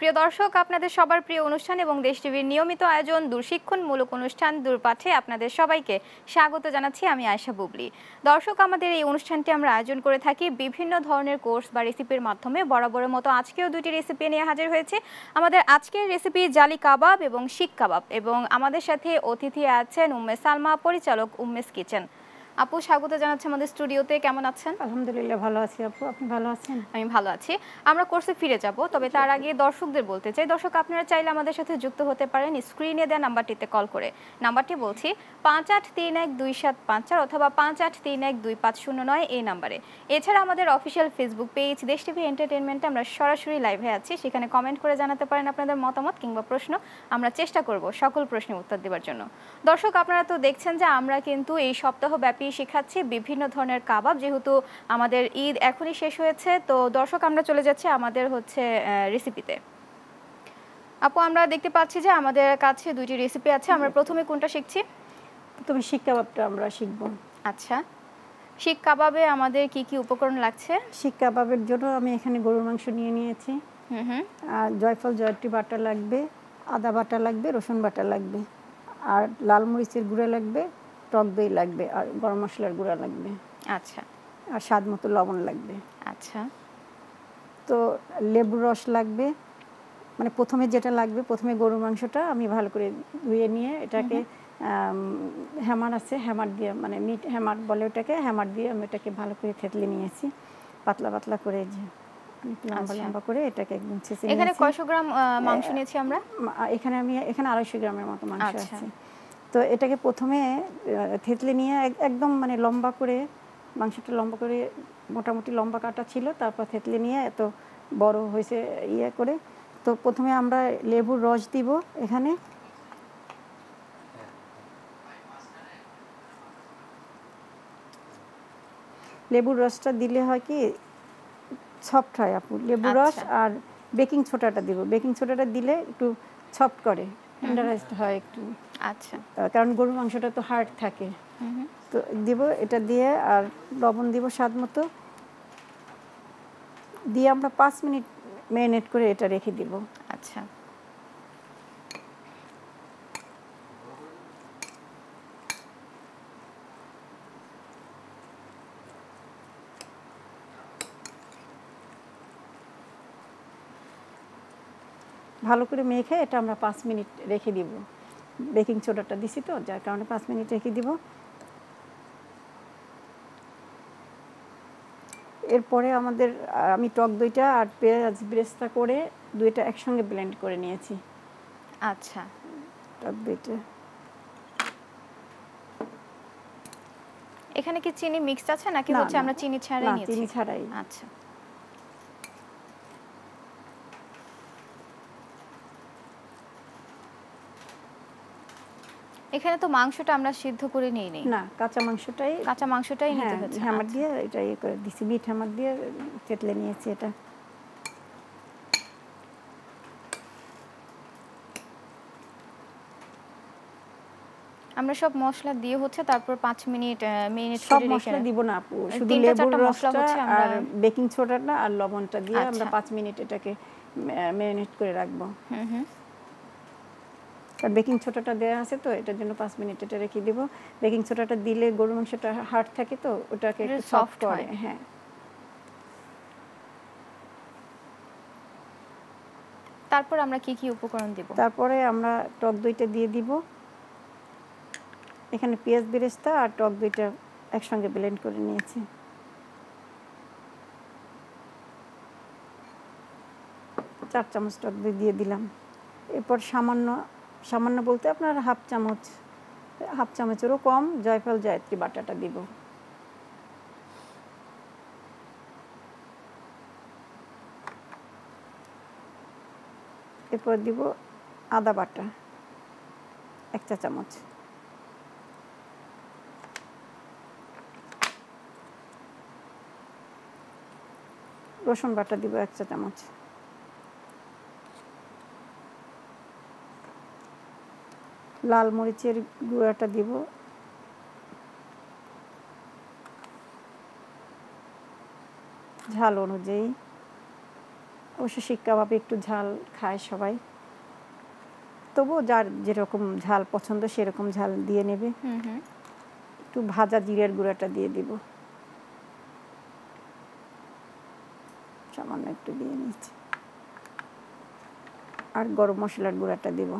প্রিয় দর্শক, আপনাদের সবার প্রিয় অনুষ্ঠান এবং দেশ টিভির নিয়মিত আয়োজন দূরশিক্ষণমূলক অনুষ্ঠান দূরপাঠে আপনাদের সবাইকে স্বাগত জানাচ্ছি। আমি আয়েশা বুবলি। দর্শক, আমাদের এই অনুষ্ঠানটি আমরা আয়োজন করে থাকি বিভিন্ন ধরনের কোর্স বা রেসিপির মাধ্যমে। বরাবরের মতো আজকেও দুটি রেসিপি নিয়ে হাজির হয়েছে। আমাদের আজকের রেসিপি জালি কাবাব এবং শিক কাবাব, এবং আমাদের সাথে অতিথি আছেন উম্মে সালমা, পরিচালক উম্মেস কিচেন। আপু, স্বাগত জানাচ্ছি আমাদের স্টুডিওতে। কেমন আছেন? আলহামদুলিল্লাহ ভালো আছি আপু, আপনি ভালো আছেন? আমি ভালো আছি। আমরা কোর্সে ফিরে যাব, তবে তার আগে দর্শকদের বলতে চাই, দর্শক আপনারা চাইলে আমাদের সাথে যুক্ত হতে পারেন স্ক্রিনে দেওয়া নাম্বারটিতে কল করে। নাম্বারটি বলছি 58312754 অথবা 58312509 এই নাম্বারে। এছাড়া আমাদের অফিসিয়াল ফেসবুক পেজ দেশ টিভি এন্টারটেইনমেন্টে আমরা সরাসরি লাইভে আছি, সেখানে কমেন্ট করে জানাতে পারেন আপনাদের মতামত কিংবা প্রশ্ন। আমরা চেষ্টা করব সকল প্রশ্নের উত্তর দেওয়ার জন্য। দর্শক, আপনারা তো দেখছেন যে আমরা কিন্তু এই সপ্তাহব্যাপী শেখাচ্ছি বিভিন্ন ধরনের কাবাব, যেহেতু আমাদের ঈদ এখনই শেষ হয়েছে। তো দর্শক, আমরা চলে যাচ্ছি আমাদের রেসিপিতে। আপু, আমরা দেখতে পাচ্ছি যে আমাদের কাছে দুইটি রেসিপি আছে। আমরা প্রথমে কোনটা শিখছি? তুমি শিক কাবাবটা আমরা শিখব। আচ্ছা, শিক কাবাবে আমাদের কি কি উপকরণ লাগছে? শিক কাবাবের জন্য আমি এখানে গরুর মাংস নিয়ে নিয়েছি। আর জয়ফল জয়ত্রী বাটা লাগবে, আদা বাটা লাগবে, রসুন বাটা লাগবে, আর লাল মরিচের গুঁড়া লাগবে, টক দই লাগবে, আর গরম মশলার গুঁড়া লাগবে। আচ্ছা। আর স্বাদ মতো লবণ লাগবে। আচ্ছা। তো লেবুর রস লাগবে। মানে প্রথমে যেটা লাগবে, প্রথমে গরুর মাংসটা আমি ভালো করে ধুয়ে নিয়ে এটাকে হ্যামার আছে, হ্যামার দিয়ে, মানে মিট হ্যামার বলে ওটাকে, হ্যামার দিয়ে আমি এটাকে ভালো করে থেতলে নিয়েছি, পাতলা পাতলা করে, যে লম্বা লম্বা করে এটাকে একদম ছেঁচে নিয়েছি। এখানে কয়শো গ্রাম মাংস নিয়েছি আমরা? এখানে 250 গ্রামের মতো মাংস আছে। তো এটাকে প্রথমে থেতলে নিয়ে একদম মানে লম্বা করে, মাংসটা লম্বা করে, মোটামুটি লম্বা কাটা ছিল, তারপর থেতলে নিয়ে এত বড় হয়েছে ইয়ে করে। তো প্রথমে আমরা লেবুর রস দিব এখানে। লেবুর রসটা দিলে হয় কি সফট হয় আপু, লেবুর রস। আর বেকিং সোডাটা দিব, বেকিং সোডাটা দিলে একটু সফট করে, টেন্ডারাইজড হয় একটু। আচ্ছা। কারণ গরুর মাংসটা তো হার্ড থাকে। তো দিব, এটা দিয়ে আর লবণ দিব স্বাদ মতো, দিয়ে আমরা 5 মিনিট ম্যারিনেট করে এটা রেখে দিব। আচ্ছা। ভালো করে মেখে এটা আমরা 5 মিনিট রেখে দিব। বেকিং সোডাটা দিছি তো, যার কারণে 5 মিনিট রেখে দিব। এরপরে আমি টক দইটা আর পেঁয়াজ ব্রেস্তা করে দুইটা একসঙ্গে ব্লেন্ড করে নিয়েছি। আচ্ছা। টক দইটা এখানে কি চিনি মিক্সড আছে নাকি হচ্ছে আমরা চিনি ছাড়াই নিয়েছি? চিনি ছাড়াই। আচ্ছা। এখানে তো মাংসটা আমরা সিদ্ধ করে নিই না, কাঁচা মাংসটাই নিতে হচ্ছে। হ্যামার দিয়ে এটা ইয়ে করে দিছি, মিট হ্যামার দিয়ে থেতলে নিয়েছি এটা। আমরা সব মশলা দিয়ে হচ্ছে তারপর 5 মিনিট মেরিনেট করে রেখে। সব মশলা দিব না আপু, শুধু লেবুর রসটা আর বেকিং সোডাটা আর লবণটা দিয়ে আমরা 5 মিনিট এটাকে মেরিনেট করে রাখবো। আর বেকিং সোডাটা দেওয়া আছে তো, এটার জন্য 5 মিনিট এটা রেখে দিব। বেকিং সোডাটা দিলে গরুর মাংসটা হার্ড থাকে তো, ওটাকে একটু সফট করে। হ্যাঁ। তারপর আমরা কি কি উপকরণ দিব? তারপরে আমরা টক দইটা দিয়ে দিব। এখানে পেঁয়াজ বেরেস্তা আর টক দইটা একসঙ্গে ব্লেন্ড করে নিয়েছি। চার চামচ টক দই দিয়ে দিলাম। এরপর সামান্য বলতে আপনার হাফ চামচেরও কম জয়ফল জয়ত্রী বাটাটা দিব। এরপর দিব আদা বাটা 1 চা চামচ, রসুন বাটা দিব 1 চা চামচ, লাল মরিচের গুঁড়াটা দিব, ঝাল অনুযায়ী, অবশ্য শিক কাবাবে একটু ঝাল খায় সবাই, তবুও যার যেরকম ঝাল পছন্দ সেরকম ঝাল দিয়ে নেবে। একটু ভাজা জিরের গুঁড়াটা দিয়ে দিব, সামান্য একটু দিয়ে নিচ্ছি, আর গরম মশলার গুঁড়াটা দেব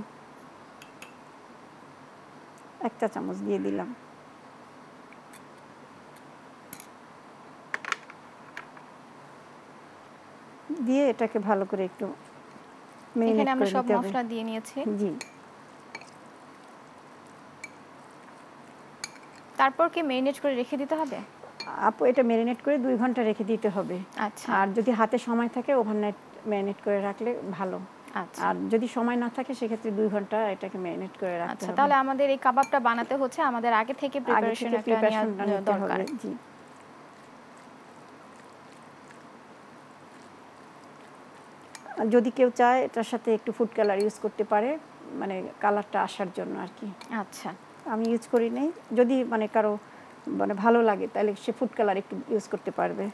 1 চা চামচ দিয়ে দিলাম। দিয়ে এটাকে ভালো করে একটু এখানে মেরিনেট আমরা করে সব নিতে হবে। মশলা দিয়ে নিয়েছি। জি। তারপর কি মেরিনেট করে রেখে দিতে হবে? আপু এটা মেরিনেট করে 2 ঘন্টা রেখে দিতে হবে। আচ্ছা আর যদি হাতে সময় থাকে ওভারনাইট মেরিনেট করে রাখলে ভালো। আচ্ছা আর যদি সময় না থাকে সেক্ষেত্রে 2 ঘন্টা এটাকে মেরিনেট করে রাখতে আচ্ছা, হবে। তাহলে আমাদের এই কাবাবটা বানাতে হচ্ছে আমাদের আগে থেকে আগে প্রিপারেশন থেকে একটা নেওয়া প্রিপারেশনটা নিতে দরকার। হবে। জি। যদি কেউ চায় এটার সাথে একটু ফুড কালার ইউজ করতে পারে, মানে কালারটা আসার জন্য আর কি। আচ্ছা আমি ইউজ করি নাই, যদি মানে কারো মানে ভালো লাগে তাহলে সে ফুড কালার একটু ইউজ করতে পারবে।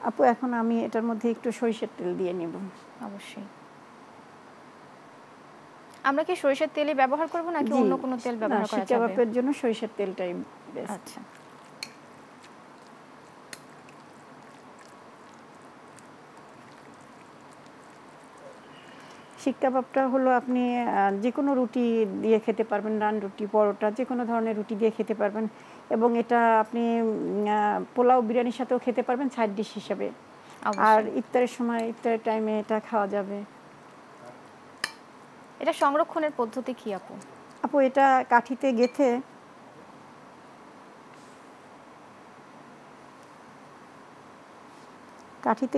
আপু এখন আমি এটার মধ্যে একটু সরিষার তেল দিয়ে নিব। অবশ্যই। আমরা কি সরিষার তেলই ব্যবহার করব নাকি অন্য কোনো তেল ব্যবহার করা শিক যাবে? কাবাবের জন্য সরিষার তেলটাই বেস্ট। আচ্ছা শিক কাবাবটা হলো আপনি যে কোনো রুটি দিয়ে খেতে পারবেন, নান রুটি, পরোটা, যে কোনো ধরনের রুটি দিয়ে খেতে পারবেন, এবং এটা আপনি পোলাও বিরিয়ানির সাথেও খেতে পারবেন সাইড ডিশ হিসেবে। আর অবশ্যই। ইফতারের সময়, ইফতারের টাইমে এটা খাওয়া যাবে। এটা সংরক্ষণের পদ্ধতি কি আপু? আপু এটা কাঠিতে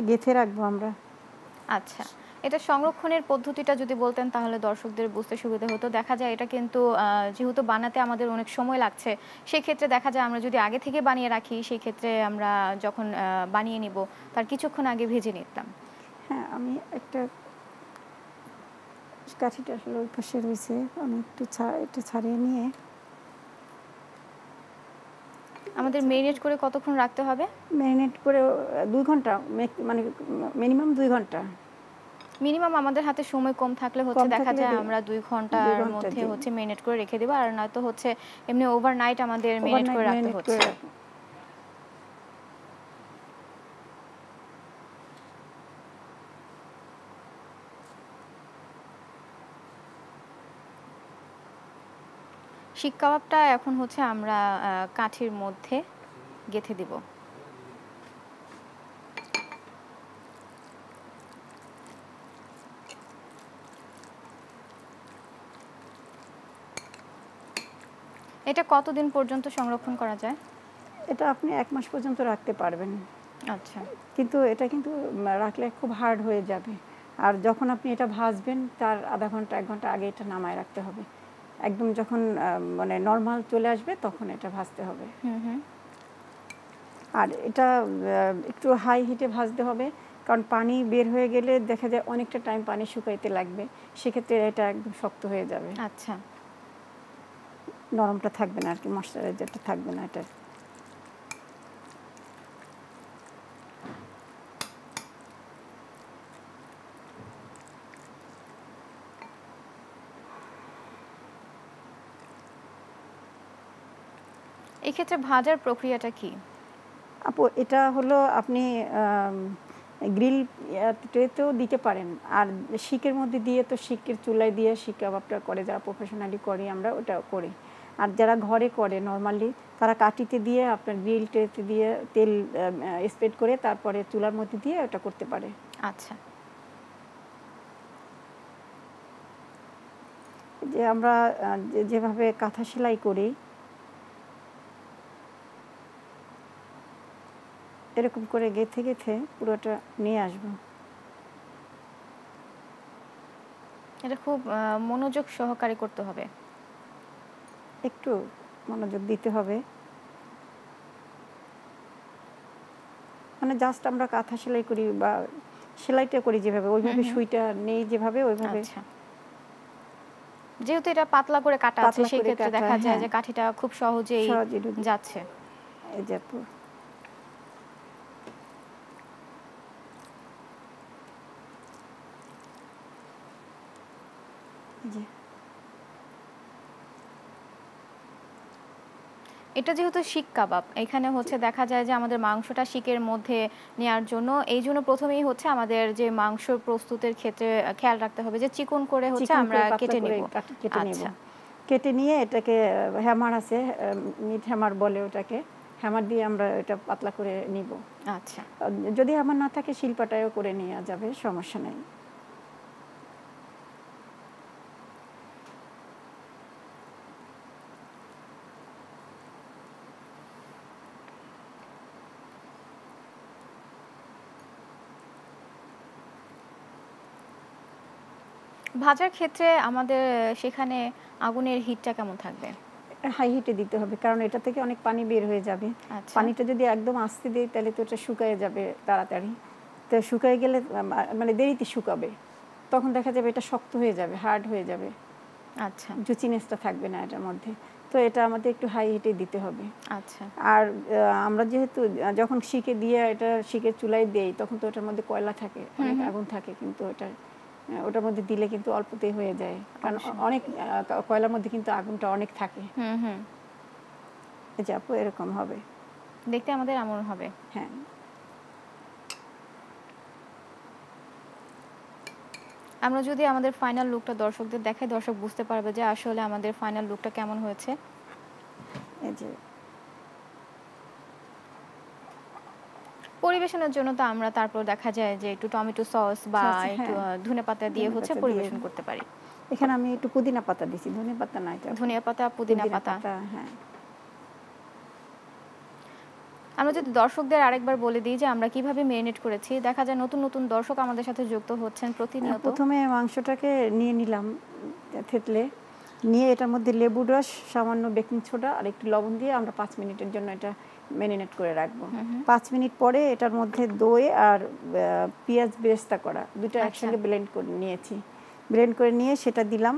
গেঁথে রাখবো আমরা। আচ্ছা, এটা সংরক্ষণের পদ্ধতিটা যদি বলতেন তাহলে দর্শকদের বুঝতে সুবিধা হতো। দেখা যায় এটা কিন্তু যেহেতু বানাতে আমাদের অনেক সময় লাগছে, সেক্ষেত্রে দেখা যায় আমরা যদি আগে থেকে বানিয়ে রাখি, সেক্ষেত্রে আমরা যখন বানিয়ে নিব তার কিছুক্ষণ আগে ভেজে নিতাম। হ্যাঁ, আমি একটা কাঠিটা আসলে ওই পাশে রয়েছে, আমি একটু ছাড়িয়ে নিয়ে। আমাদের মেরিনেট করে কতক্ষণ রাখতে হবে? ম্যারিনেট করে 2 ঘন্টা, মানে মিনিমাম 2 ঘন্টা। মিনিমাম আমাদের হাতে সময় কম থাকলে হচ্ছে কম দেখা থাকলে যায় আমরা 2 ঘন্টার মধ্যে জি। হচ্ছে মেরিনেট করে রেখে দেব, আর নয়তো হচ্ছে এমনি ওভারনাইট আমাদের মেরিনেট করে রাখতে হচ্ছে। শিক কাবাবটা এখন হচ্ছে আমরা কাঠির মধ্যে গেঁথে দিব। এটা কতদিন পর্যন্ত সংরক্ষণ করা যায়? এটা আপনি 1 মাস পর্যন্ত রাখতে পারবেন। আচ্ছা কিন্তু এটা কিন্তু রাখলে খুব হার্ড হয়ে যাবে। আর যখন আপনি এটা ভাজবেন তার আধা ঘন্টা 1 ঘন্টা আগে এটা নামায় রাখতে হবে। একদম যখন মানে নরমাল চলে আসবে তখন এটা ভাজতে হবে। আর এটা একটু হাই হিটে ভাজতে হবে, কারণ পানি বের হয়ে গেলে দেখা যায় অনেকটা টাইম পানি শুকাইতে লাগবে, সেক্ষেত্রে এটা একদম শক্ত হয়ে যাবে। আচ্ছা, নরমটা থাকবে না আর কি, ময়শ্চারাইজারটা থাকবে না এটা। এক্ষেত্রে ভাজার প্রক্রিয়াটা কি? আপু এটা হলো আপনি গ্রিল ট্রেতেও দিতে পারেন, আর শিকের মধ্যে দিয়ে তো শিকের চুলায় দিয়ে শিক কাবাবটা করে, যারা প্রফেশনালি করি আমরা ওটা করি। আর যারা ঘরে করে নর্মালি তারা কাঠিতে দিয়ে আপনার গ্রিল ট্রেতে দিয়ে তেল স্প্রেড করে তারপরে চুলার মধ্যে দিয়ে ওটা করতে পারে। আচ্ছা, যে আমরা যেভাবে কাঁথা সেলাই করি এরকম করে গেঁথে গেঁথে পুরোটা নিয়ে আসবো। এটা খুব মনোযোগ সহকারে করতে হবে। একটু মনোযোগ দিতে হবে, মানে জাস্ট আমরা কাঁথা সেলাই করি বা সেলাইটা করি যেভাবে, ওইভাবে সুইটা নেই যেভাবে ওইভাবে। আচ্ছা, যেহেতু এটা পাতলা করে কাটা আছে সেই ক্ষেত্রে দেখা যায় যে কাঠিটা খুব সহজেই যাচ্ছে। এই যে আপু জি। এটা যেহেতু শিক কাবাব, এখানে হচ্ছে দেখা যায় যে আমাদের মাংসটা শিকের মধ্যে নেয়ার জন্য এইজন্য ১ম এই হচ্ছে আমাদের যে মাংস প্রস্তুতের ক্ষেত্রে খেয়াল রাখতে হবে যে চিকন করে হচ্ছে চিকন আমরা করে পাতলা কেটে করে নিব। কেটে নেব। আচ্ছা, কেটে নিয়ে এটাকে হ্যামার আছে, মিট হ্যামার বলে ওটাকে। হ্যামার দিয়ে আমরা এটা পাতলা করে নিব। আচ্ছা। যদি হ্যামার না থাকে শিলপাটায়ও করে নেওয়া যাবে, সমস্যা নেই। ভাজার ক্ষেত্রে আমাদের সেখানে আগুনের হিটটা কেমন থাকবে? হাই হিটে দিতে হবে, কারণ এটা থেকে অনেক পানি বের হয়ে যাবে। আচ্ছা, পানিটা যদি একদম আস্তে দিই তাহলে তো এটা শুকায় যাবে তাড়াতাড়ি। তো শুকায় গেলে মানে দেরিতে শুকাবে, তখন দেখা যাবে এটা শক্ত হয়ে যাবে, হার্ড হয়ে যাবে, আচ্ছা, জুচিনেসটা থাকবে না এটার মধ্যে। তো এটা আমাদের একটু হাই হিটে দিতে হবে। আচ্ছা। আর আমরা যেহেতু যখন শিকে দিয়ে এটা শিকের চুলায় দেই, তখন তো ওটার মধ্যে কয়লা থাকে, অনেক আগুন থাকে, কিন্তু ওটার মধ্যে দিলে কিন্তু অল্পতেই হয়ে যায়, কারণ অবশ্যই। অনেক কয়লার মধ্যে কিন্তু আগুনটা অনেক থাকে। হুম, হুম। এই যে আপু এরকম হবে। দেখতে আমাদের এমন হবে। হ্যাঁ, আমরা যদি আমাদের ফাইনাল লুকটা দর্শকদের দেখাই, দর্শক বুঝতে পারবে যে আসলে আমাদের ফাইনাল লুকটা কেমন হয়েছে। এই যে পরিবেশনের জন্য তো আমরা তারপর দেখা যায় যে একটু টমেটো সস বা সস, একটু হ্যাঁ, ধনেপাতা দিয়ে হচ্ছে ধনেপাতা দিয়ে পরিবেশন করতে পারি। এখানে আমি একটু পুদিনা পাতা দিছি, ধনে পাতা না এটা, ধনিয়া পাতা, পুদিনা পুদিনা পাতা। পাতা, হ্যাঁ। আমরা যদি দর্শকদের আরেকবার বলে দিই যে আমরা কিভাবে মেরিনেট করেছি, দেখা যায় নতুন নতুন দর্শক আমাদের সাথে যুক্ত হচ্ছেন প্রতিনিয়ত। প্রথমে মাংসটাকে নিয়ে নিলাম থেতলে, নিয়ে এটার মধ্যে লেবুর রস, সামান্য বেকিং সোডা আর একটু লবণ দিয়ে আমরা 5 মিনিটের জন্য এটা ম্যারিনেট করে রাখবো। 5 মিনিট পরে এটার মধ্যে দই আর পেঁয়াজ বেরেস্তা করা দুটো আচ্ছা। একসঙ্গে ব্লেন্ড করে নিয়েছি। ব্লেন্ড করে নিয়ে সেটা দিলাম।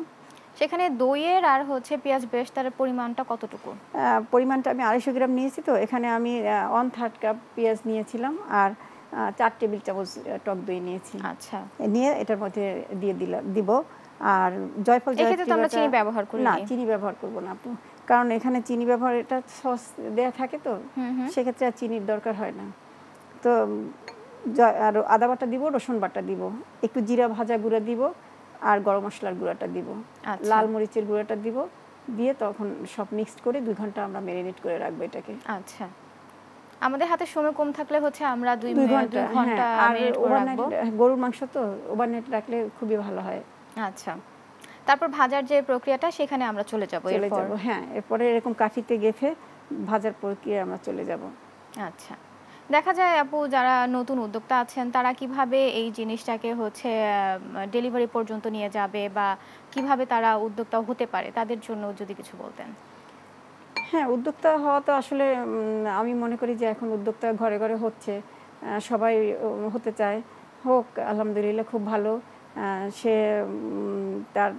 সেখানে দইয়ের আর হচ্ছে পেঁয়াজ বেরেস্তার পরিমাণটা কতটুকু? পরিমাণটা আমি 250 গ্রাম নিয়েছি, তো এখানে আমি 1/3 কাপ পেঁয়াজ নিয়েছিলাম আর 4 টেবিল চামচ টক দই নিয়েছি। আচ্ছা। নিয়ে এটার মধ্যে দিব। আর জয়ফল এক্ষেত্রে তো আমরা জয়ত্রীটা চিনি ব্যবহার না, করিনি। চিনি ব্যবহার করব না আপু, কারণ এখানে চিনি ব্যবহার, এটা সস দেয়া থাকে তো, সেক্ষেত্রে আর চিনির দরকার হয় না। তো আর আদা বাটা দিব, রসুন বাটা দিব, একটু জিরা ভাজা গুঁড়া দিব আর গরম মশলার গুঁড়াটা দিব, আচ্ছা। লাল মরিচের গুঁড়াটা দিব, দিয়ে তখন সব মিক্সড করে 2 ঘন্টা আমরা ম্যারিনেট করে রাখবো এটাকে। আচ্ছা। আমাদের হাতে সময় কম থাকলে হচ্ছে আমরা 2 2 ঘন্টা, হ্যাঁ। ঘন্টা আর মেরিনেট করে ওভারনাইট, রাখবো। গরুর মাংস তো ওভারনাইট রাখলে খুবই ভালো হয়। আচ্ছা। তারপর ভাজার যে প্রক্রিয়াটা সেখানে আমরা চলে যাব চলে এরপর। যাব, হ্যাঁ। এরপরে এরকম কাঠিতে গেঁথে ভাজার প্রক্রিয়ায় আমরা চলে যাব। আচ্ছা। দেখা যায় আপু যারা নতুন উদ্যোক্তা আছেন তারা কিভাবে এই জিনিসটাকে হচ্ছে ডেলিভারি পর্যন্ত নিয়ে যাবে বা কিভাবে তারা উদ্যোক্তা হতে পারে তাদের জন্য যদি কিছু বলতেন। হ্যাঁ, উদ্যোক্তা হওয়া তো আসলে আমি মনে করি যে এখন উদ্যোক্তা ঘরে ঘরে হচ্ছে। সবাই হতে চায়। হোক, আলহামদুলিল্লাহ, খুব ভালো। সে তার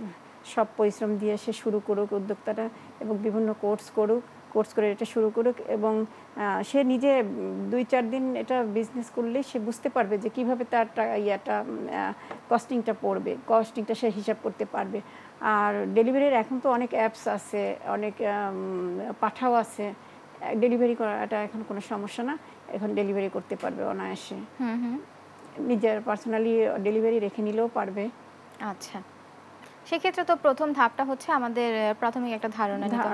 সব পরিশ্রম দিয়ে সে শুরু করুক উদ্যোক্তাটা, এবং বিভিন্ন কোর্স করুক, কোর্স করে এটা শুরু করুক, এবং সে নিজে 2-4 দিন এটা বিজনেস করলে সে বুঝতে পারবে যে কিভাবে তার কস্টিংটা পড়বে, কস্টিংটা সে হিসাব করতে পারবে। আর ডেলিভারির এখন তো অনেক অ্যাপস আছে, অনেক পাঠাও আছে। ডেলিভারি করাটা এখন কোনো সমস্যা না, এখন ডেলিভারি করতে পারবে অনায়াসে। নিজের পার্সোনালি ডেলিভারি রেখে নিলেও পারবে। আচ্ছা। সেক্ষেত্রে তো প্রথম ধাপটা হচ্ছে আমাদের প্রাথমিক একটা ধারণা নিতে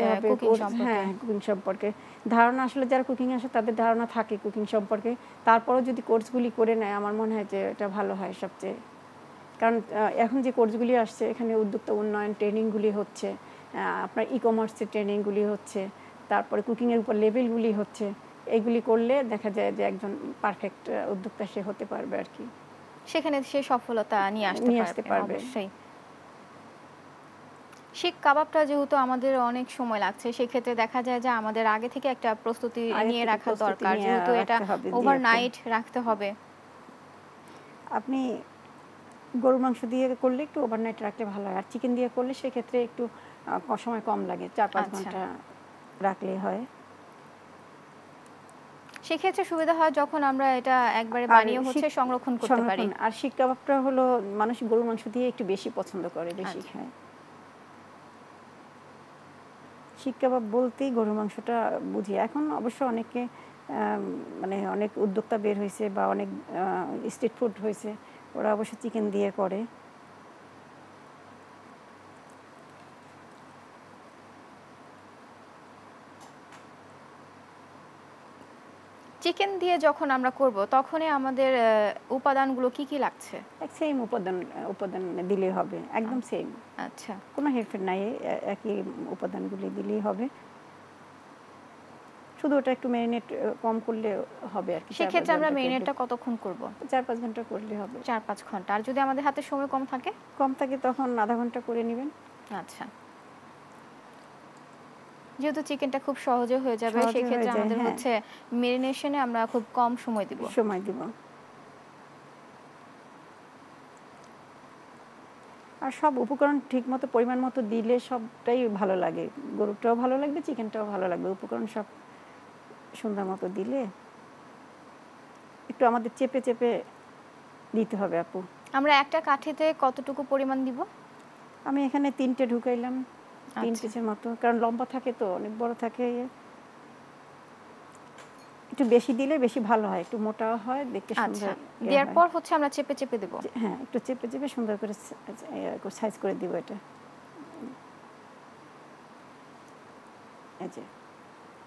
হবে কুকিং সম্পর্কে। হ্যাঁ, কুকিং সম্পর্কে ধারণা, আসলে যারা কুকিং আসে তাদের ধারণা থাকে কুকিং সম্পর্কে, তারপরেও যদি কোর্সগুলি করে নেয় আমার মনে হয় যে এটা ভালো হয় সবচেয়ে। কারণ এখন যে কোর্সগুলি আসছে এখানে উদ্যোক্তা উন্নয়ন ট্রেনিংগুলি হচ্ছে, আপনার ই-কমার্সের ট্রেনিংগুলি হচ্ছে, তারপরে কুকিংয়ের উপর লেভেলগুলি হচ্ছে। এইগুলি করলে দেখা যায় যে একজন পারফেক্ট উদ্যোক্তা সে হতে পারবে আর কি, সেখানে সে সফলতা নিয়ে আসতে পারবে অবশ্যই। শিক কাবাবটা যেহেতু আমাদের অনেক সময় লাগছে, সেক্ষেত্রে দেখা যায় যে আমাদের আগে থেকে একটা প্রস্তুতি নিয়ে রাখা দরকার, যেহেতু এটা ওভারনাইট রাখতে হবে। আপনি গরুর মাংস দিয়ে করলে একটু ওভারনাইট রাখলে ভালো হয়, আর চিকেন দিয়ে করলে সেক্ষেত্রে একটু সময় কম লাগে, 4-5 ঘন্টা রাখলেই হয়। সেক্ষেত্রে সুবিধা হয় যখন আমরা এটা একবারে আর বানিয়ে হচ্ছে সংরক্ষণ করতে পারি। আর শিক কাবাবটা হলো মানুষ গরুর মাংস দিয়ে একটু বেশি পছন্দ করে, বেশি আচ্ছা। খায়। শিক কাবাব বলতেই গরুর মাংসটা বুঝি। এখন অবশ্য অনেকে মানে অনেক উদ্যোক্তা বের হয়েছে বা অনেক স্ট্রিট ফুড হয়েছে, ওরা অবশ্য চিকেন দিয়ে করে। চিকেন দিয়ে যখন আমরা করব তখনই আমাদের উপাদানগুলো কি কি লাগছে? সেম উপাদান দিলেই হবে, একদম সেম। আচ্ছা। কোনো হেরফের নাই, একই উপাদানগুলি দিলেই হবে। শুধু ওটা একটু ম্যারিনেট কম করলে হবে আর কি। সেক্ষেত্রে আমরা ম্যারিনেটটা কতক্ষণ করব? 4-5 ঘন্টা করলে হবে। 4-5 ঘন্টা। আর যদি আমাদের হাতে সময় কম থাকে? কম থাকে তখন আধা ঘন্টা করে নেবেন। আচ্ছা। যেহেতু চিকেনটা খুব সহজে হয়ে যাবে, সেক্ষেত্রে আমাদের হচ্ছে ম্যারিনেশনে আমরা খুব কম সময় দিব। আর সব উপকরণ ঠিক মতো পরিমাণ মতো দিলে সবটাই ভালো লাগে। গরুটাও ভালো লাগবে, চিকেনটাও ভালো লাগবে। উপকরণ সব সুন্দর মতো দিলে একটু আমাদের চেপে চেপে দিতে হবে আপু। আমরা একটা কাঠিতে কতটুকু পরিমাণ দিব? আমি এখানে 3টে ঢুকাইলাম, 3 পিসের মতো, কারণ লম্বা থাকে তো, অনেক বড় থাকে। একটু বেশি দিলে বেশি ভালো হয়, একটু মোটাও হয়, দেখতে সুন্দর। দেওয়ার পর হচ্ছে আমরা চেপে চেপে দেব। হ্যাঁ, একটু চেপে চেপে সুন্দর করে সাইজ করে দিব। এটা এই যে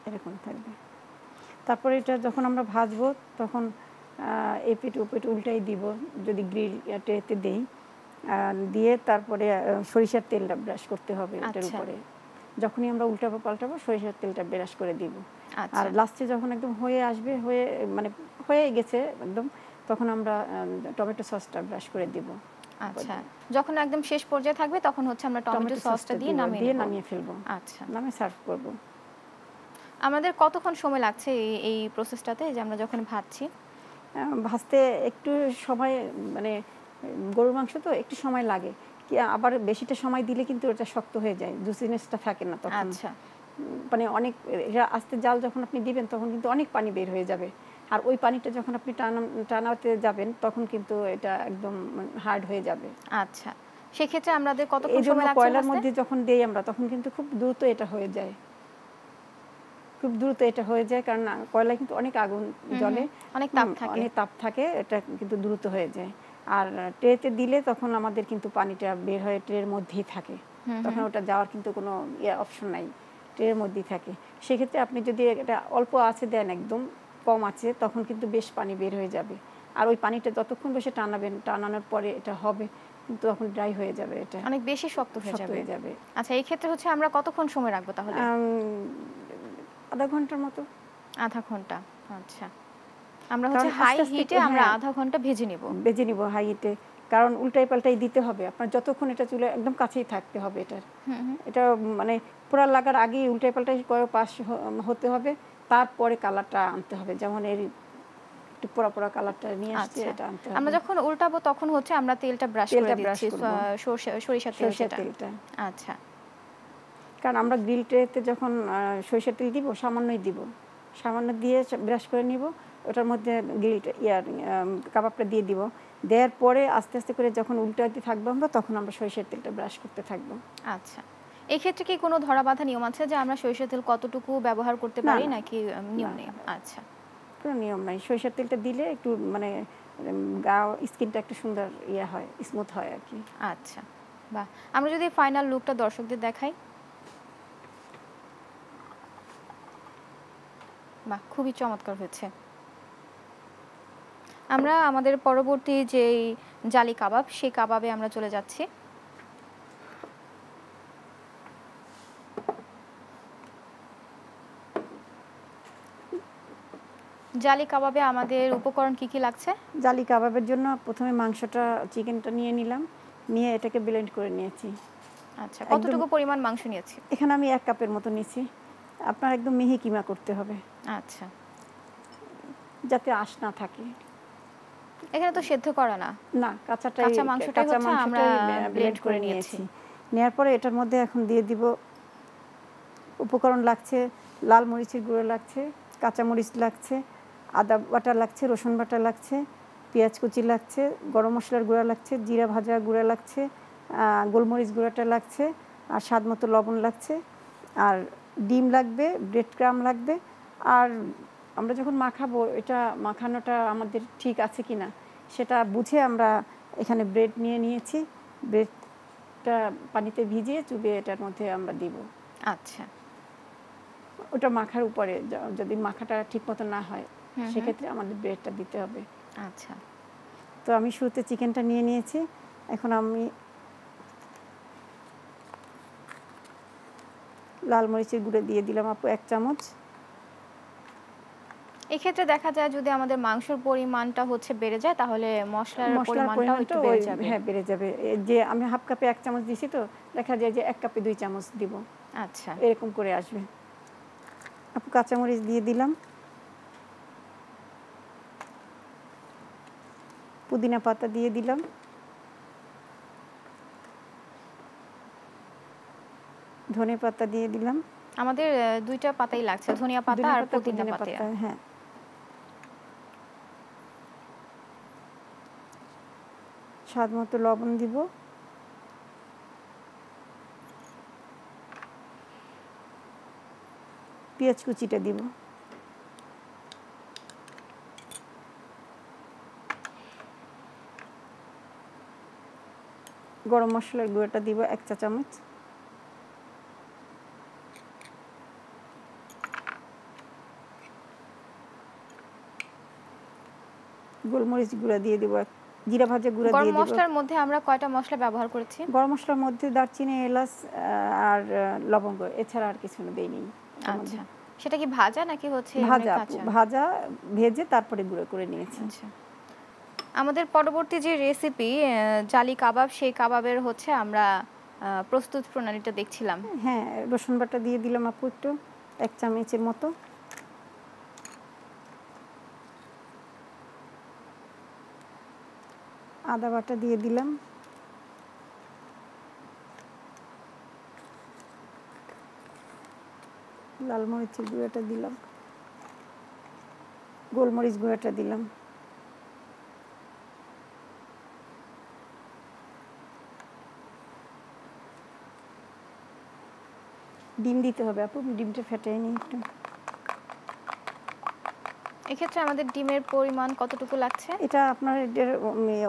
এরকম থাকবে। তারপরে এটা যখন আমরা ভাজবো তখন এপিট ওপিট উল্টাই দিব, যদি গ্রিল ট্রেতে দেই। দিয়ে তারপরে সরিষার তেলটা ব্রাশ করতে হবে এটার উপরে। যখনই আমরা উল্টাবো পাল্টাবো সরিষার তেলটা ব্রাশ করে দিব। আর লাস্টে যখন একদম হয়ে আসবে, মানে হয়ে গেছে একদম, তখন আমরা টমেটো সসটা ব্রাশ করে দিব। আচ্ছা, যখন একদম শেষ পর্যায়ে থাকবে তখন হচ্ছে আমরা টমেটো সসটা দিয়ে নামিয়ে ফেলবো। আচ্ছা, নামিয়ে সার্ভ করব। আমাদের কতক্ষণ সময় লাগছে এই প্রসেসটাতে, যে আমরা যখন ভাজছি? ভাজতে একটু সময়, মানে গরুর মাংস তো একটু সময় লাগে। কি আবার বেশিটা সময় দিলে কিন্তু এটা শক্ত হয়ে যায়, জুসিনেসটা থাকে না তখন। আচ্ছা, মানে অনেক আস্তে জাল যখন আপনি দিবেন তখন কিন্তু অনেক পানি বের হয়ে যাবে। আর ওই পানিটা যখন আপনি টানাতে যাবেন তখন কিন্তু এটা একদম হার্ড হয়ে যাবে। আচ্ছা, সেক্ষেত্রে আমাদের কতক্ষণ সময় লাগছে? কয়লার মধ্যে যখন দেই আমরা তখন কিন্তু খুব দ্রুত এটা হয়ে যায়, কারণ কয়লায় কিন্তু অনেক আগুন জ্বলে, অনেক তাপ থাকে, এটা কিন্তু দ্রুত হয়ে যায়। আর ট্রেতে দিলে তখন আমাদের কিন্তু পানিটা বের হয়ে ট্রের মধ্যেই থাকে, তখন ওটা যাওয়ার কিন্তু কোনো অপশন নাই, ট্রের মধ্যেই থাকে। সেক্ষেত্রে আপনি যদি এটা অল্প আঁচে দেন, একদম কম আঁচে, তখন কিন্তু বেশ পানি বের হয়ে যাবে। আর ওই পানিটা যতক্ষণ বেশি টানানোর পরে এটা হবে কিন্তু তখন ড্রাই হয়ে যাবে, এটা অনেক বেশি শক্ত হয়ে যাবে। আচ্ছা, এই ক্ষেত্রে হচ্ছে আমরা কতক্ষণ সময় রাখবো তাহলে? আধা ঘন্টার মতো। আধা ঘন্টা, আচ্ছা। আমরা হচ্ছে হাই হিটে আমরা আধা ঘন্টা ভেজে নিব হাই হিটে, কারণ উল্টাই পাল্টাই দিতে হবে আপনার, যতক্ষণ এটা চুলে একদম কাছেই থাকতে হবে এটার। এটা মানে পোড়া লাগার আগেই উল্টাই পাল্টাই কয়েক পাশ হতে হবে, তারপরে কালারটা আনতে হবে। যেমন এর একটু পোড়া পোড়া কালারটা নিয়ে আসছে, এটা আনতে হবে। আমরা যখন উল্টাবো তখন হচ্ছে আমরা তেলটা ব্রাশ করে দিচ্ছি, সরিষার তেলটা। আচ্ছা, কারণ আমরা গ্রিল ট্রেতে যখন সরিষার তেল দিব সামান্যই দিব, সামান্য দিয়ে ব্রাশ করে নিব, ওটার মধ্যে কাবাবটা দিয়ে দিব। দেওয়ার পরে আস্তে আস্তে করে যখন উল্টাতে থাকবো আমরা, তখন আমরা সরিষার তেলটা ব্রাশ করতে থাকবো। আচ্ছা, এই ক্ষেত্রে কি কোনো ধরাবাঁধা নিয়ম আছে যে আমরা সরিষার তেল কতটুকু ব্যবহার করতে পারি, নাকি নিয়ম নেই? আচ্ছা, কোনো নিয়ম নাই। সরিষার তেলটা দিলে একটু মানে গা স্কিনটা একটু সুন্দর হয়, স্মুথ হয় আর কি। আচ্ছা, বাহ। আমরা যদি ফাইনাল লুকটা দর্শকদের দেখাই, বাহ, খুবই চমৎকার হয়েছে। আমরা আমাদের পরবর্তী যে জালি কাবাব, সেই কাবাবে আমরা চলে যাচ্ছি। জালি কাবাবে আমাদের উপকরণ কি কি লাগছে? জালি কাবাবের জন্য প্রথমে চিকেনটা নিয়ে নিলাম, নিয়ে এটাকে ব্লেন্ড করে নিয়েছি। আচ্ছা, কতটুকু পরিমাণ মাংস নিয়েছি? এখানে আমি 1 কাপের মতো নিয়েছি। আপনার একদম মিহি কিমা করতে হবে। আচ্ছা, যাতে আঁশ না থাকে। এখানে তো সেদ্ধ করা না, কাঁচা মাংসটাই হচ্ছে আমরা ব্লেন্ড করে নিয়েছি। নেয়ার পরে এটার মধ্যে এখন দিয়ে দিব উপকরণ লাগছে, লাল মরিচের গুঁড়ো লাগছে, কাঁচা মরিচ লাগছে, আদা বাটা লাগছে, রসুন বাটা লাগছে, পেঁয়াজ কুচি লাগছে, গরম মশলার গুঁড়া লাগছে, জিরা ভাজা গুঁড়া লাগছে, গোলমরিচ গুঁড়াটা লাগছে, আর স্বাদ মতো লবণ লাগছে, আর ডিম লাগবে, ব্রেড ক্রাম লাগবে। আর আমরা যখন মাখাবো এটা মাখানোটা আমাদের ঠিক আছে কি না সেটা বুঝে আমরা এখানে ব্রেড নিয়ে নিয়েছি। ব্রেডটা পানিতে ভিজিয়ে চুবিয়ে এটার মধ্যে আমরা দিব। আচ্ছা, ওটা মাখার উপরে যদি মাখাটা ঠিক মতো না হয় সেক্ষেত্রে আমাদের ব্রেডটা দিতে হবে। আচ্ছা, তো আমি শুরুতে চিকেনটা নিয়ে নিয়েছি। এখন আমি লাল মরিচের গুঁড়ো দিয়ে দিলাম আপু 1 চামচ। এক্ষেত্রে দেখা যায় যদি আমাদের মাংসের পরিমাণটা হচ্ছে বেড়ে যায় তাহলে মশলার পরিমাণটাও একটু বেড়ে যাবে। হ্যাঁ, বেড়ে যাবে। যে আমি হাফ কাপে 1 চামচ দিছি, তো দেখা যায় যে 1 কাপে 2 চামচ দিব। আচ্ছা, এরকম করে আসবে। আপু কাঁচামরিচ দিয়ে দিলাম, পুদিনা পাতা দিয়ে দিলাম, ধনে পাতা দিয়ে দিলাম। আমাদের 2টা পাতাই লাগছে, ধনিয়া পাতা আর পুদিনা পাতা। হ্যাঁ, স্বাদ মতো লবণ দিব, পেঁয়াজ কুচিটা দিব, গরম মশলার গুঁড়োটা দিব 1 চা চামচ, গোলমরিচ গুঁড়া দিয়ে দিব, জিরা ভাজা গুঁড়া দিয়ে দিব। গরম মশলার মধ্যে আমরা কয়টা মশলা ব্যবহার করেছি? গরম মশলার মধ্যে দারচিনি, এলাচ আর লবঙ্গ, এছাড়া আর কিছু দেইনি। আচ্ছা, সেটা কি ভাজা নাকি হচ্ছে ভাজা? ভাজা, ভেজে তারপরে গুঁড়ো করে নিয়েছি। আচ্ছা, আমাদের পরবর্তী যে রেসিপি জালি কাবাব, সেই কাবাবের হচ্ছে আমরা প্রস্তুত প্রণালীটা দেখছিলাম। হ্যাঁ, রসুন বাটা দিয়ে দিলাম আপু একটু, 1 চামচের মতো। আদা বাটা দিয়ে দিলাম, লাল মরিচের গুঁড়োটা দিলাম, গোলমরিচ গুঁড়োটা দিলাম, ডিম দিতে হবে আপু, ডিমটা ফেটাই নিই একটু। এক্ষেত্রে আমাদের ডিমের পরিমাণ কতটুকু লাগছে? এটা আপনার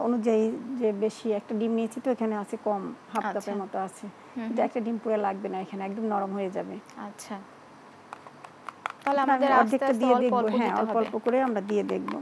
অনুযায়ী, যে বেশি একটা ডিম নিয়েছি তো এখানে আছে কম, হাফ কাপের মতো আছে। এটা একটা ডিম পুরো লাগবে না, এখানে একদম নরম হয়ে যাবে। আচ্ছা, তাহলে আমাদের আস্তে আস্তে দিয়ে অল্প দেখব। অল্প হ্যাঁ, দিতে অল্প হবে। অল্প করে আমরা দিয়ে দেখব।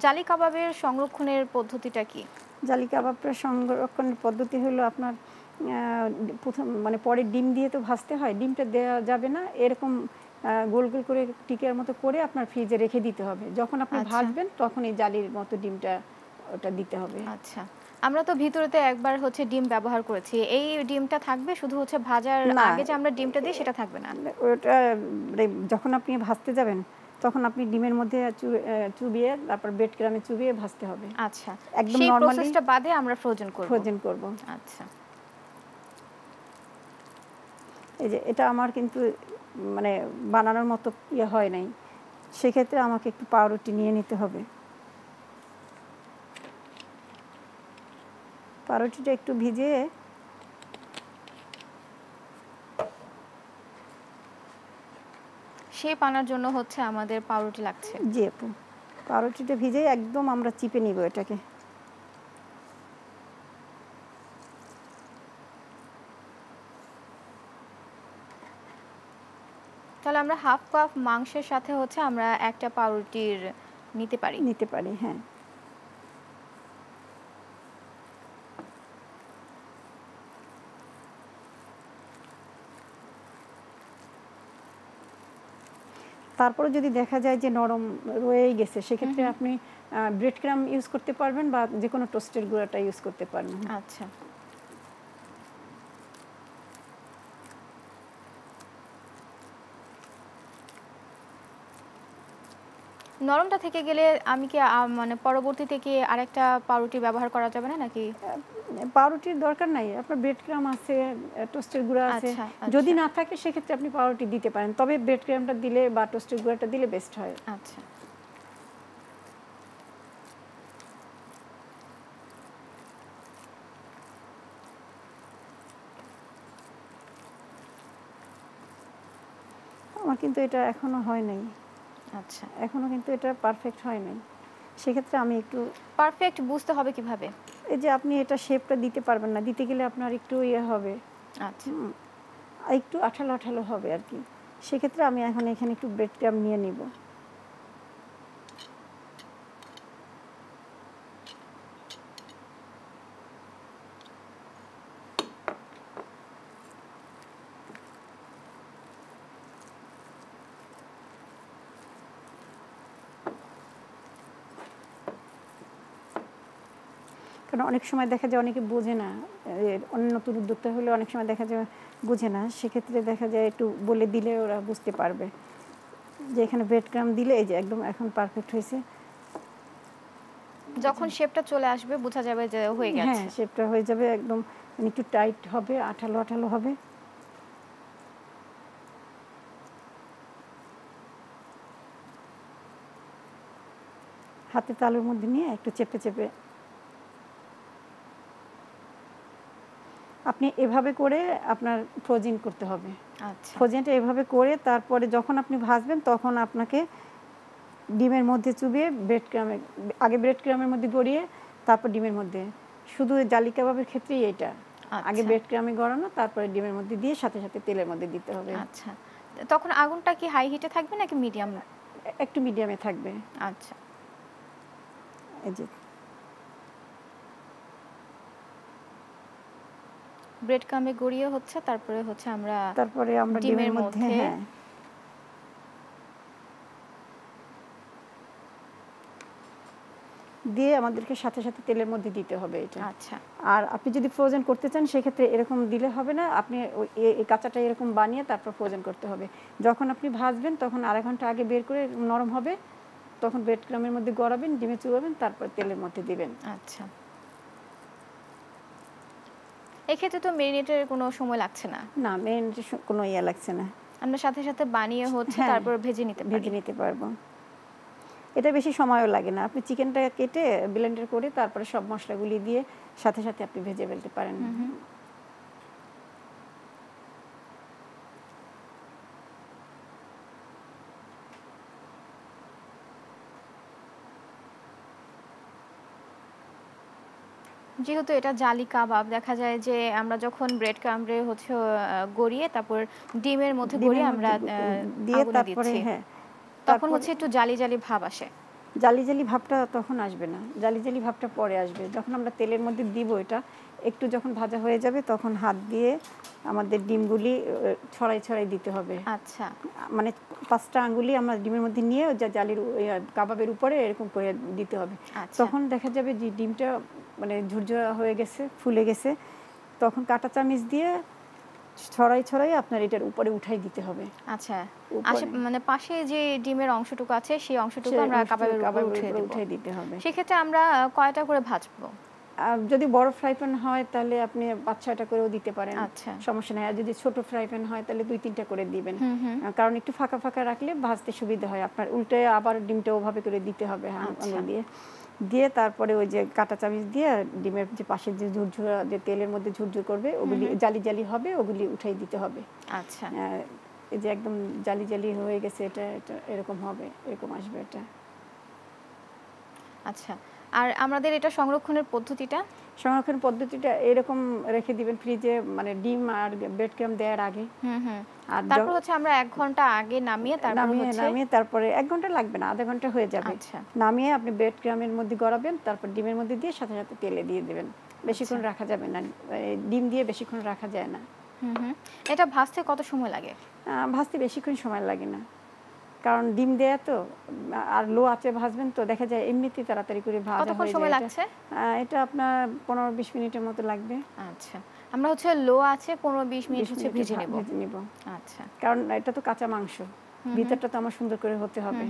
জালি কাবাবের সংরক্ষণের পদ্ধতিটা কি? জালি কাবাবটা সংরক্ষণের পদ্ধতি হলো আপনার প্রথম মানে পরে ডিম দিয়ে তো ভাজতে হয়, ডিমটা দেওয়া যাবে না, এরকম গোল গোল করে টিকের মতো করে আপনার ফ্রিজে রেখে দিতে হবে। যখন আপনি ভাজবেন তখন এই জালির মতো ডিমটা ওটা দিতে হবে। আচ্ছা, আমরা তো ভিতরেতে একবার হচ্ছে ডিম ব্যবহার করেছি, এই ডিমটা থাকবে শুধু হচ্ছে ভাজার আগে যে আমরা ডিমটা দিই সেটা থাকবে না? ওটা যখন আপনি ভাজতে যাবেন তখন আপনি ডিমের মধ্যে চুবিয়ে তারপর ব্রেড ক্রামে চুবিয়ে ভাজতে হবে। আচ্ছা, একদম সেই নরমালি প্রসেসটা বাদে আমরা ফ্রোজেন করব। আচ্ছা, এই যে এটা আমার কিন্তু মানে বানানোর মতো ইয়ে হয় নাই, সেক্ষেত্রে আমাকে একটু পাউরুটি নিয়ে নিতে হবে। পাউরুটিটা একটু ভিজিয়ে শেপ আনার জন্য হচ্ছে আমাদের পাউরুটি লাগছে। জি আপু, পাউরুটিটা ভিজে একদম আমরা চিপে নিব এটাকে। তাহলে আমরা হাফ কাপ মাংসের সাথে হচ্ছে আমরা একটা পাউরুটির নিতে পারি। হ্যাঁ। তারপরে যদি দেখা যায় যে নরম রয়েই গেছে, সেক্ষেত্রে আপনি ব্রেড ক্রাম ইউজ করতে পারবেন বা যে কোনো টোস্টের গুঁড়াটা ইউজ করতে পারবেন। আচ্ছা, নরমটা থেকে গেলে আমি কি মানে পরবর্তীতে কি আরেকটা পাউরুটি ব্যবহার করা যাবে না নাকি? পাউরুটির দরকার নাই, আপনার ব্রেড ক্রাম আছে, টোস্টের গুঁড়া আছে। আচ্ছা, যদি আচ্ছা, না থাকে সেক্ষেত্রে আপনি পাউরুটি দিতে পারেন, তবে ব্রেড ক্রামটা দিলে বা টোস্টের গুঁড়াটা দিলে বেস্ট হয়। আচ্ছা। আমার কিন্তু এটা এখনো হয় নাই, আচ্ছা। এখনো কিন্তু এটা পারফেক্ট হয় নাই। সেক্ষেত্রে আমি একটু পারফেক্ট বুঝতে হবে কিভাবে? এই যে আপনি এটা শেপটা দিতে পারবেন না, দিতে গেলে আপনার একটু ইয়ে হবে, আচ্ছা। একটু আঠালো আঠালো হবে আর কি। সেক্ষেত্রে আমি এখন এখানে একটু ব্রেড ক্রাম নিয়ে নিব। কারণ অনেক সময় দেখা যায় অনেকে বোঝে না, অন্য নতুন উদ্যোক্তা হলে অনেক সময় দেখা যায় বোঝে না, সেক্ষেত্রে দেখা যায় একটু বলে দিলে ওরা বুঝতে পারবে যে এখানে ব্রেড ক্রাম দিলে এই যে একদম এখন পারফেক্ট হয়েছে। যখন শেপটা চলে আসবে বোঝা যাবে যে হয়ে গেছে। হ্যাঁ, শেপটা হয়ে যাবে একদম, একটু টাইট হবে, আঠালো আঠালো হবে। হাতে তালুর মধ্যে নিয়ে একটু চেপে চেপে আপনি এভাবে করে আপনার ফ্রোজিং করতে হবে। আচ্ছা। ফ্রোজিংটা এভাবে করে তারপরে যখন আপনি ভাজবেন তখন আপনাকে ডিমের মধ্যে চুবিয়ে ব্রেড ক্রামে, আগে ব্রেড ক্রামের মধ্যে গড়িয়ে তারপর ডিমের মধ্যে, শুধু জালি কাবাবের ক্ষেত্রেই এটা, আগে ব্রেড ক্রামে গড়ানো তারপরে ডিমের মধ্যে দিয়ে সাথে সাথে তেলের মধ্যে দিতে হবে। আচ্ছা। তখন আগুনটা কি হাই হিটে থাকবে নাকি মিডিয়াম? একটু মিডিয়ামে থাকবে। আচ্ছা। এই যে ব্রেড ক্রামে গড়িয়ে হচ্ছে, তারপরে হচ্ছে আমরা ডিমের মধ্যে হ্যাঁ দিয়ে আমাদেরকে সাথে সাথে তেলের মধ্যে দিতে হবে এটা। আচ্ছা। আর আপনি যদি ফ্রোজেন করতে চান সেক্ষেত্রে এরকম দিলে হবে না, আপনি এই কাঁচাটা এরকম বানিয়ে তারপর ফ্রোজেন করতে হবে। যখন আপনি ভাজবেন তখন আধা ঘন্টা আগে বের করে নরম হবে, তখন ব্রেড ক্রামের মধ্যে গড়াবেন, ডিমে চুবাবেন, তারপর তেলের মধ্যে দিবেন। আচ্ছা। এক্ষেত্রে তো মেরিনেটের কোনো সময় লাগছে না। না, মেরিনেটের কোনো ইয়ে লাগছে না, আমরা সাথে সাথে বানিয়ে হচ্ছে তারপর ভেজে নিতে পারবো। এটা বেশি সময়ও লাগে না, আপনি চিকেনটা কেটে ব্লেন্ডার করে তারপরে সব মশলাগুলি দিয়ে সাথে সাথে আপনি ভেজে ফেলতে পারেন। যেহেতু এটা জালি কাবাব, দেখা যায় যে আমরা যখন ব্রেড ক্রাম্বরে হচ্ছে গড়িয়ে তারপর ডিমের মধ্যে গড়িয়ে আমরা দিয়ে আগুনে তারপরে দিচ্ছি, হ্যাঁ তখন হচ্ছে একটু জালি জালি ভাব আসে। জালি জালি ভাবটা তখন আসবে না, জালি জালি ভাবটা পরে আসবে যখন আমরা তেলের মধ্যে দিব। এটা একটু যখন ভাজা হয়ে যাবে তখন হাত দিয়ে আমাদের ডিমগুলি ছড়াই ছড়াই দিতে হবে। আচ্ছা। মানে 5টা আঙ্গুলি আমরা ডিমের মধ্যে নিয়ে জালির কাবাবের উপরে এরকম করে দিতে হবে। তখন দেখা যাবে যে ডিমটা মানে ঝুরঝুরা হয়ে গেছে, ফুলে গেছে, তখন কাঁটা চামচ দিয়ে ছড়াই ছড়াই আপনার এটার উপরে উঠাই দিতে হবে। আচ্ছা, মানে পাশে যে ডিমের অংশটুকু আছে সেই অংশটুকু আমরা কাবাবের উপরে উঠিয়ে দিতে হবে। সেক্ষেত্রে আমরা কয়টা করে ভাজবো? যদি বড় ফ্রাই প্যান হয় তাহলে আপনি 5-6টা করেও দিতে পারেন, আচ্ছা, সমস্যা নেই। আর যদি ছোট ফ্রাই প্যান হয় তাহলে 2-3টা করে দিবেন, কারণ একটু ফাঁকা ফাঁকা রাখলে ভাজতে সুবিধা হয়। আপনার উল্টে আবার ডিমটা ওভাবে করে দিতে হবে আঙুল দিয়ে, দিয়ে তারপরে ওই যে কাঁটা চামচ দিয়ে ডিমের যে পাশের যে ঝুরঝুরা যে তেলের মধ্যে ঝুরঝুর করবে ওগুলি জালি জালি হবে, ওগুলি উঠাই দিতে হবে। আচ্ছা, এই যে একদম জালি জালি হয়ে গেছে, এটা এটা এরকম হবে, এরকম আসবে এটা। আচ্ছা, আর আমাদের এটা সংরক্ষণের পদ্ধতিটা এরকম রেখে দিবেন ফ্রিজে, মানে ডিম আর ব্রেড ক্রাম দেওয়ার আগে। আর তারপর হচ্ছে আমরা 1 ঘন্টা আগে নামিয়ে তারপরে 1 ঘন্টা লাগবে না, আধা ঘন্টা হয়ে যাবে। নামিয়ে আপনি ব্রেড ক্রামের মধ্যে গড়াবেন, তারপর ডিমের মধ্যে দিয়ে সাথে সাথে তেলে দিয়ে দিবেন। বেশিক্ষণ রাখা যাবে না, ডিম দিয়ে বেশিক্ষণ রাখা যায় না। এটা ভাজতে কত সময় লাগে? ভাজতে বেশিক্ষণ সময় লাগে না, কারণ ডিম দেয়া তো, আর লো আঁচে ভাজবেন তো দেখা যায় এমনিতেই তাড়াতাড়ি করে ভাজা হয়ে যায়। কতক্ষণ সময় লাগছে? এটা আপনার 15-20 মিনিটের মতো লাগবে। আচ্ছা, আমরা হচ্ছে লো আঁচে 15-20 মিনিট হচ্ছে ভেজে নেব। আচ্ছা, কারণ এটা তো কাঁচা মাংস, ভিতরটা তো আমার সুন্দর করে হতে হবে।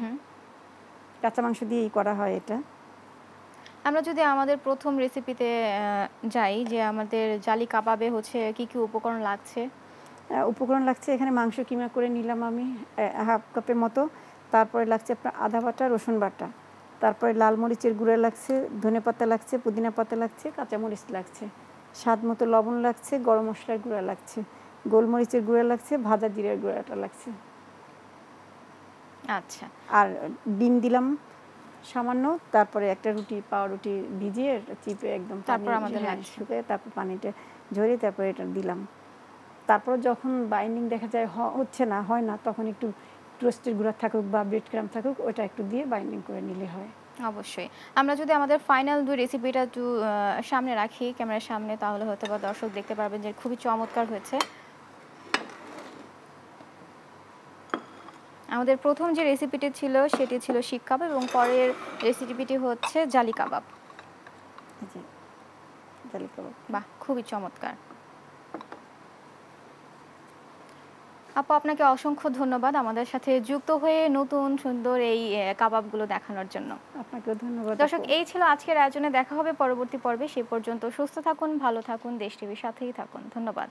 কাঁচা মাংস দিয়েই করা হয় এটা। আমরা যদি আমাদের প্রথম রেসিপিতে যাই, যে আমাদের জালি কাবাবে হচ্ছে কি কি উপকরণ লাগছে? উপকরণ লাগছে এখানে মাংস কিমা করে নিলাম আমি হাফ কাপের মতো। তারপরে লাগছে আপনার আদা বাটা, রসুন বাটা। তারপরে লাল মরিচের গুঁড়া লাগছে, ধনেপাতা লাগছে, পুদিনা পাতা লাগছে, কাঁচামরিচ লাগছে, স্বাদ মতো লবণ লাগছে, গরম মশলার গুঁড়া লাগছে, গোলমরিচের গুঁড়া লাগছে, ভাজা জিরার গুঁড়াটা লাগছে। আচ্ছা। আর ডিম দিলাম সামান্য। তারপরে একটা পাউরুটি ভিজিয়ে চিপে একদম তারপর আমাদের লাগছে। শুকিয়ে তারপর পানিটা ঝরিয়ে তারপরে এটা দিলাম। তারপর যখন বাইন্ডিং দেখা যায় হচ্ছে না, হয় না, তখন একটু টোস্টের গুঁড়া থাকুক বা ব্রেড ক্রাম থাকুক, ওটা একটু দিয়ে বাইন্ডিং করে নিলে হয়। অবশ্যই। আমরা যদি আমাদের ফাইনাল ২ রেসিপিটা একটু সামনে রাখি, ক্যামেরার সামনে, তাহলে হয়তোবা দর্শক দেখতে পারবেন যে খুবই চমৎকার হয়েছে। আমাদের প্রথম যে রেসিপিটি ছিল সেটি ছিল শিক কাবাব, এবং পরের রেসিপিটি হচ্ছে জালি কাবাব। জি, জালি কাবাব। বাহ! খুবই চমৎকার। আপু, আপনাকে অসংখ্য ধন্যবাদ আমাদের সাথে যুক্ত হয়ে নতুন সুন্দর এই কাবাবগুলো দেখানোর জন্য। আপনাকেও ধন্যবাদ দর্শক, আপু। এই ছিল আজকের আয়োজনে। দেখা হবে পরবর্তী পর্বে। সে পর্যন্ত সুস্থ থাকুন, ভালো থাকুন, দেশ টিভির সাথেই থাকুন। ধন্যবাদ।